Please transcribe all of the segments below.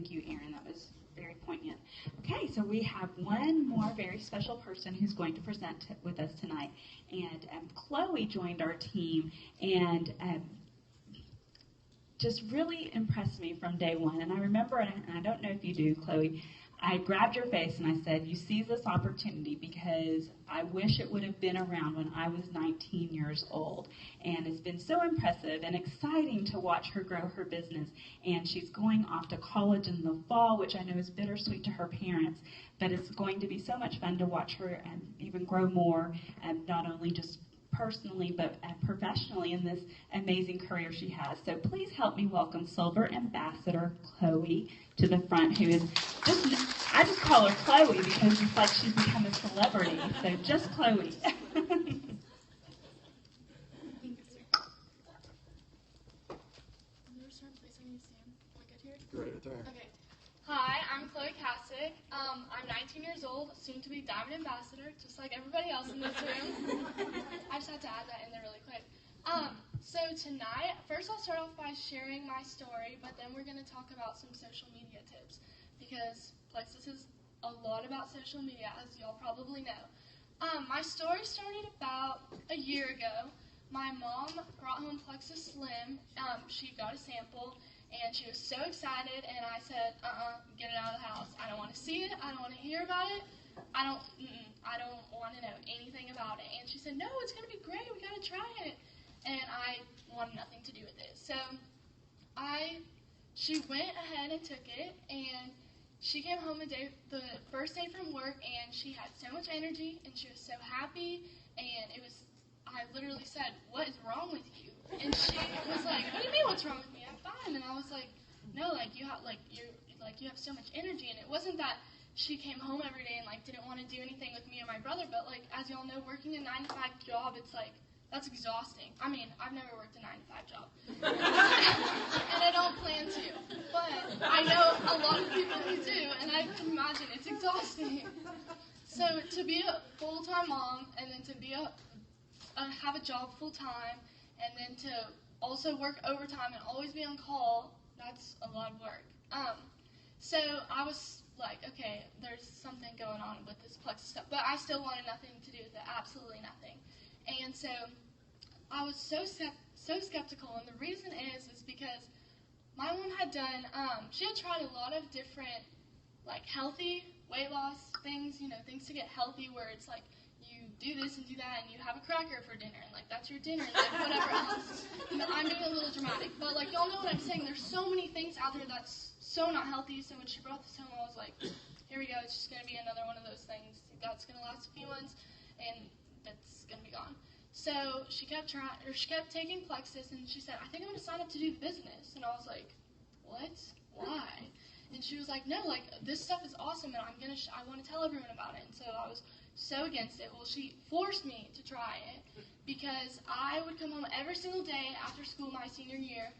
Thank you, Erin. That was very poignant. Okay, so we have one more very special person who's going to present with us tonight. And Chloe joined our team and just really impressed me from day one. And I remember, and I don't know if you do, Chloe, I grabbed your face and I said, you seize this opportunity because I wish it would have been around when I was 19 years old. And it's been so impressive and exciting to watch her grow her business. And she's going off to college in the fall, which I know is bittersweet to her parents. But it's going to be so much fun to watch her even grow more, not only just personally but professionally in this amazing career she has. So please help me welcome Silver Ambassador Chloe to the front, who is I just call her Chloe because it's like she's become a celebrity. So just Chloe. Right there. Okay. Hi, I'm Chloe Cacic. I'm 19 years old, soon to be Diamond Ambassador, just like everybody else in this room. I just had to add that in there really quick. So tonight, first I'll start off by sharing my story, but then we're going to talk about some social media tips, because Plexus is a lot about social media, as y'all probably know. My story started about a year ago. My mom brought home Plexus Slim. She got a sample, and she was so excited, and I said, get it out of the house. I don't want to see it. I don't want to hear about it. I don't want to know anything about it. And she said, no, it's going to be great. We got to try it. And I wanted nothing to do with it. So she went ahead and took it, and she came home the first day from work, and she had so much energy, and she was so happy, and I literally said, what is wrong with you? And she was like, what do you mean what's wrong with me? I'm fine. And I was like, no, you have so much energy. And it wasn't that she came home every day and didn't want to do anything with me or my brother, but as y'all know, working a 9-to-5 job, it's that's exhausting. I mean, I've never worked a 9-to-5 job. And I don't plan to. But I know a lot of people who do, and I can imagine it's exhausting. So to be a full-time mom, and then to be have a job full-time, and then to also work overtime and always be on call, that's a lot of work. So I was like, okay, there's something going on with this Plexus stuff, but I still wanted nothing to do with it, absolutely nothing. And so I was so skeptical, and the reason is because my mom had done, she had tried a lot of different, healthy weight loss things, things to get healthy, where it's you do this and do that, and you have a cracker for dinner, and that's your dinner, and whatever else. I'm being a little dramatic, but y'all know what I'm saying. There's so many things out there that's so not healthy. So when she brought this home, I was like, here we go. It's just gonna be another one of those things that's gonna last a few months, and that's gonna be gone. So she kept taking Plexus, and she said, I think I'm gonna sign up to do the business. And I was like, what? Why? And she was like, no, this stuff is awesome, and I want to tell everyone about it. And so I was so against it. Well, she forced me to try it, because I would come home every single day after school my senior year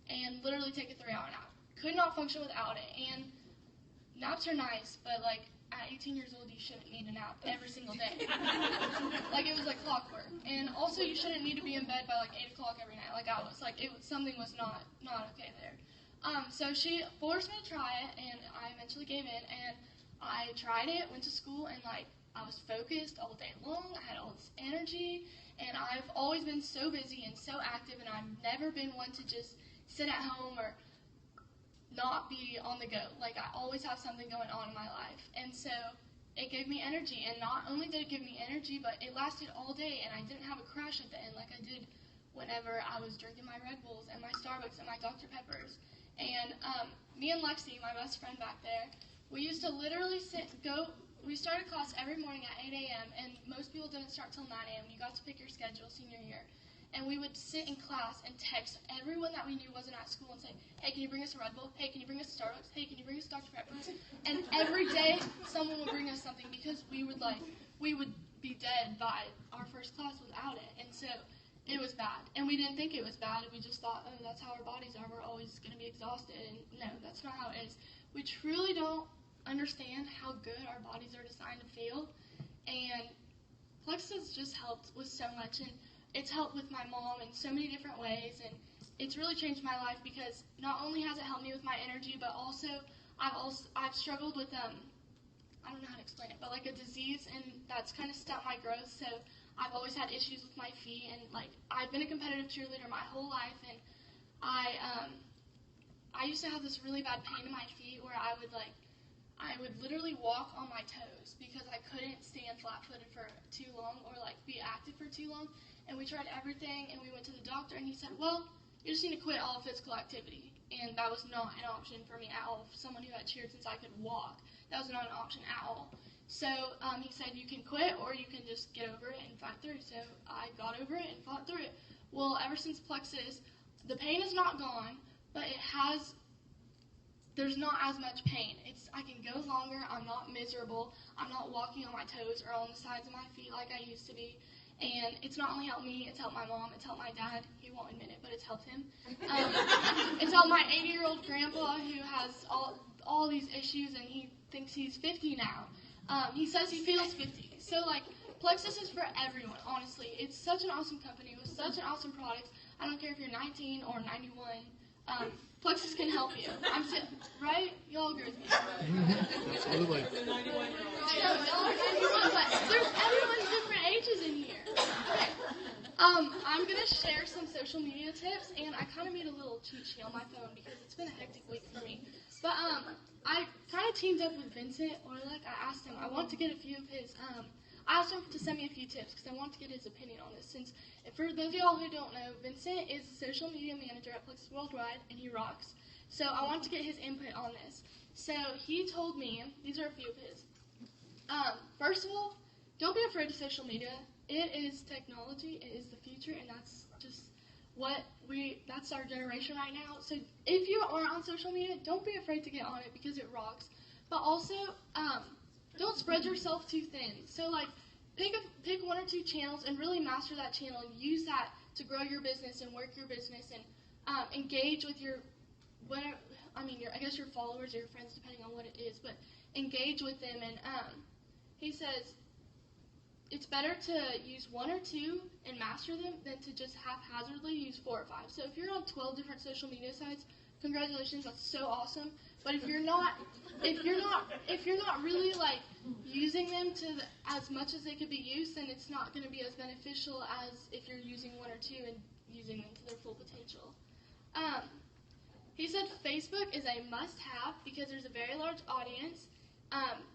and literally take a 3-hour nap. Could not function without it. And naps are nice, but at 18 years old, you shouldn't need a nap every single day. It was like clockwork. And also, you shouldn't need to be in bed by 8 o'clock every night, like I was. Something was not okay there. So she forced me to try it, and I eventually gave in, and I tried it, went to school, and I was focused all day long. I had all this energy, and I've always been so busy and so active, and I've never been one to just sit at home or not be on the go. I always have something going on in my life. And so it gave me energy, and not only did it give me energy, but it lasted all day, and I didn't have a crash at the end like I did whenever I was drinking my Red Bulls and my Starbucks and my Dr. Peppers. And me and Lexi, my best friend back there, we used to literally we started class every morning at 8 a.m., and most people didn't start till 9 a.m. You got to pick your schedule senior year. And we would sit in class and text everyone that we knew wasn't at school and say, hey, can you bring us a Red Bull? Hey, can you bring us a Starbucks? Hey, can you bring us Dr. Pepper? And every day, someone would bring us something, because we would be dead by our first class without it. And so it was bad. And we didn't think it was bad. We just thought, oh, that's how our bodies are. We're always going to be exhausted. And no, that's not how it is. We truly don't understand how good our bodies are designed to feel. And Plexus just helped with so much. And it's helped with my mom in so many different ways, and it's really changed my life, because not only has it helped me with my energy, but also I've struggled with I don't know how to explain it, but like a disease, and that's kind of stopped my growth. So I've always had issues with my feet, and like I've been a competitive cheerleader my whole life, and I used to have this really bad pain in my feet where I would literally walk on my toes because I couldn't stand flat-footed for too long or like be active for too long. And we tried everything, and we went to the doctor, and he said, well, you just need to quit all physical activity. And that was not an option for me at all. For someone who had cheered since I could walk, that was not an option at all. So he said, you can quit or you can just get over it and fight through. So I got over it and fought through it. Well, ever since Plexus, the pain is not gone, but there's not as much pain. I can go longer. I'm not miserable. I'm not walking on my toes or on the sides of my feet like I used to be. And it's not only helped me, it's helped my mom, it's helped my dad. He won't admit it, but it's helped him. It's helped my 80-year-old grandpa who has all these issues, and he thinks he's 50 now. He says he feels 50. So, like, Plexus is for everyone, honestly. It's such an awesome company with such an awesome product. I don't care if you're 19 or 91. Plexus can help you. Right? Y'all agree with me? Absolutely. Y'all are 91, but there's everyone's different ages in here. Okay. I'm going to share some social media tips, and I kind of made a little cheat sheet on my phone because it's been a hectic week for me. But I kind of teamed up with Vincent, or like I asked him, I want to get a few of his, I asked him to send me a few tips because I want to get his opinion on this. Since, for those of y'all who don't know, Vincent is social media manager at Plexus Worldwide, and he rocks. So I want to get his input on this. So he told me, these are a few of his. First of all, don't be afraid of social media. It is technology, it is the future, and that's just that's our generation right now. So if you are on social media, don't be afraid to get on it because it rocks. But also, don't spread yourself too thin. So like, pick one or two channels and really master that channel and use that to grow your business and work your business and engage with your followers or your friends, depending on what it is. But engage with them, and he says it's better to use one or two and master them than to just haphazardly use 4 or 5. So if you're on 12 different social media sites, congratulations, that's so awesome. But if you're not really like using them as much as they could be used, then it's not going to be as beneficial as if you're using 1 or 2 and using them to their full potential. He said Facebook is a must-have because there's a very large audience.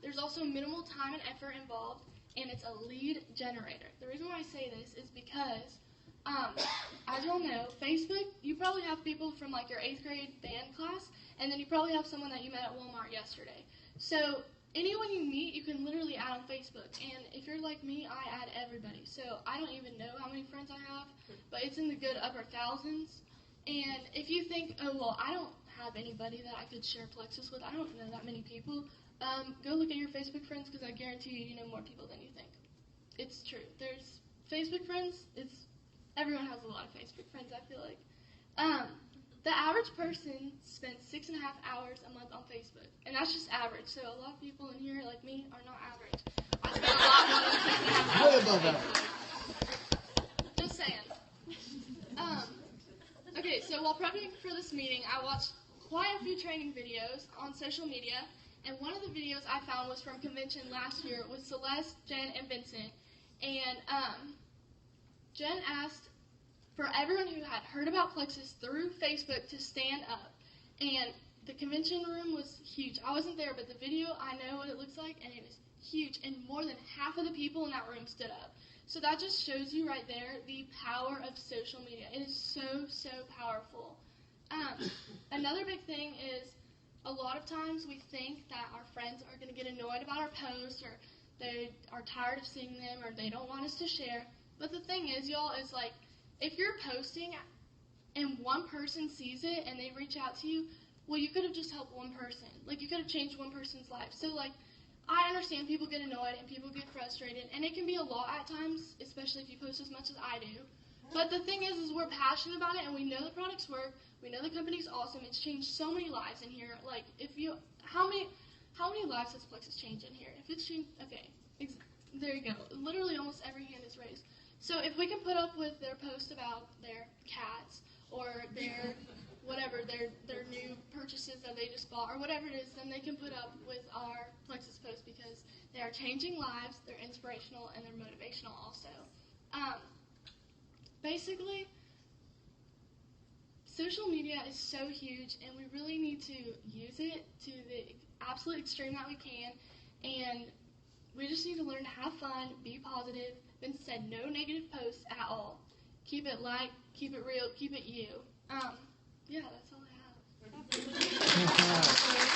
There's also minimal time and effort involved, and it's a lead generator. The reason why I say this is because, as y'all know, Facebook, you probably have people from like your 8th grade band class, and then you probably have someone that you met at Walmart yesterday. So anyone you meet, you can literally add on Facebook. And if you're like me, I add everybody. So I don't even know how many friends I have, but it's in the good upper thousands. And if you think, oh, well, I don't have anybody that I could share Plexus with, I don't know that many people, go look at your Facebook friends because I guarantee you know more people than you think. It's true. There's Facebook friends. Everyone has a lot of Facebook friends, I feel like. The average person spends 6.5 hours a month on Facebook, and that's just average. So a lot of people in here, like me, are not average. I spend a lot more than 6.5 hours on Facebook. Just saying. Okay, so while prepping for this meeting, I watched quite a few training videos on social media, and one of the videos I found was from convention last year with Celeste, Jen, and Vincent. And Jen asked for everyone who had heard about Plexus through Facebook to stand up. And the convention room was huge. I wasn't there, but the video, I know what it looks like, and it was huge. And more than half of the people in that room stood up. So that just shows you right there the power of social media. It is so, so powerful. Another big thing is a lot of times we think that our friends are going to get annoyed about our posts, or they are tired of seeing them, or they don't want us to share. But the thing is, y'all, is like, if you're posting and one person sees it and they reach out to you, well, you could have just helped one person. Like, you could have changed one person's life. So, like, I understand people get annoyed and people get frustrated, and it can be a lot at times, especially if you post as much as I do. But the thing is we're passionate about it, and we know the products work. We know the company's awesome. It's changed so many lives in here. Like, how many lives has Plexus changed in here? If it's changed, okay, there you go. Literally almost every hand is raised. So if we can put up with their post about their cats or their whatever their new purchases that they just bought or whatever it is, then they can put up with our Plexus posts because they are changing lives, they're inspirational, and they're motivational also. Basically, social media is so huge, and we really need to use it to the absolute extreme that we can, and we just need to learn to have fun, be positive. Vince said no negative posts at all. Keep it light, keep it real, keep it you. Yeah, that's all I have.